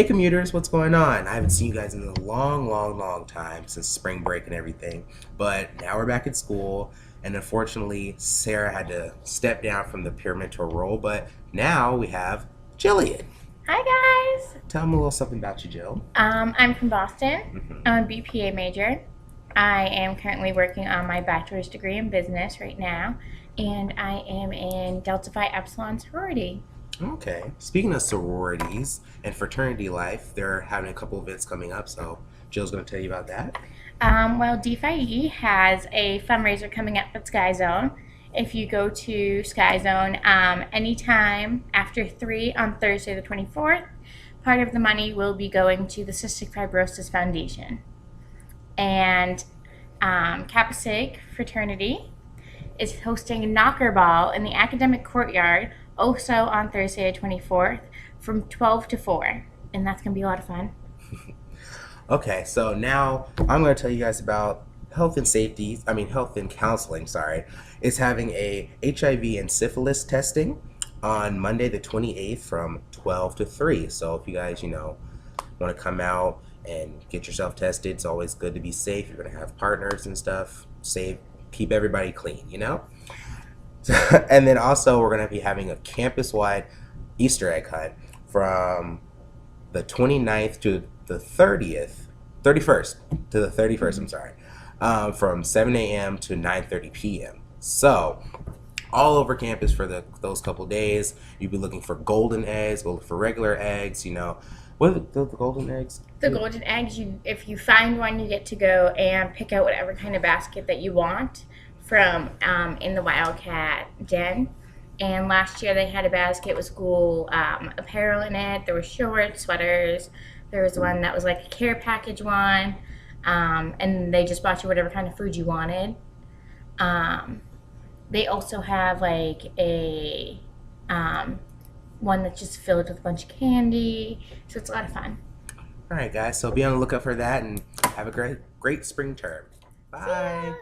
Hey commuters, what's going on? I haven't seen you guys in a long time since spring break and everything. But now we're back at school, and unfortunately, Sarah had to step down from the peer mentor role. But now we have Jillian. Hi guys. Tell them a little something about you, Jill. I'm from Boston. Hmm. I'm a BPA major. I am currently working on my bachelor's degree in business right now, and I am in Delta Phi Epsilon sorority. Okay. Speaking of sororities and fraternity life, they're having a couple events coming up, so Jill's going to tell you about that. Well, D-Phi-E has a fundraiser coming up at Sky Zone. If you go to Sky Zone anytime after 3 on Thursday the 24th, part of the money will be going to the Cystic Fibrosis Foundation. And Kappa Sig Fraternity is hosting a knocker ball in the academic courtyard also on Thursday the 24th from 12 to 4. And that's going to be a lot of fun. Okay, so now I'm going to tell you guys about health and counseling, sorry. Is having a HIV and syphilis testing on Monday the 28th from 12 to 3. So if you guys, want to come out and get yourself tested, it's always good to be safe. You're going to have partners and stuff. Keep everybody clean. And then also we're going to be having a campus-wide Easter egg hunt from the 29th to the 31st to the 31st, I'm sorry, from 7 a.m. to 9:30 p.m. So, all over campus for those couple days, you'll be looking for golden eggs, go look for regular eggs, What are the golden eggs? The golden eggs, if you find one, you get to go and pick out whatever kind of basket that you want from in the Wildcat Den. And last year they had a basket with school apparel in it. There were shorts, sweaters. There was one that was like a care package one. And they just bought you whatever kind of food you wanted. They also have like a one that's just filled with a bunch of candy. So it's a lot of fun. All right, guys. So be on the lookout for that, and have a great spring term. See ya. Bye.